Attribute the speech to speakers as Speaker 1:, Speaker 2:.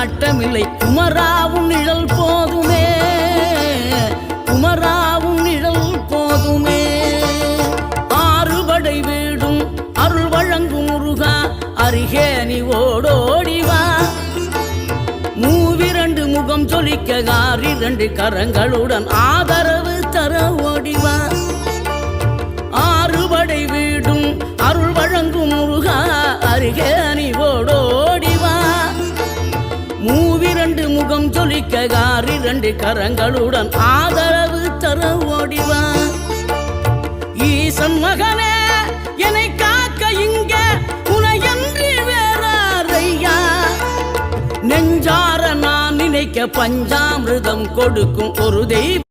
Speaker 1: நாட்டமில்லை. குமராவும் நிழல் போதுமே, குமராவும் நிழல் போதுமே. ஆறுபடை வீடும் அருள் வழங்கும் முருகா, அருகே நீ ஓடோடிவா. மூவிரண்டு முகம் சொலிக்க 2 கரங்களுடன் ஆதரவு தர ஓடிவா. ஆறுபடை வீடும் அருள் வழங்கும் முருகா, அருகே நீ ஓடோடிவா. மூவிரண்டு முகம் சொலிக்க 2 கரங்களுடன் ஆதரவு தர ஓடிவா. ஈசன் மகனே என்னை காக்க இங்க உனையன்றி வேறாரையா. நெஞ்சார நான் நினைக்க பஞ்சாமிர்தம் கொடுக்கும் ஒரு தெய்வம்.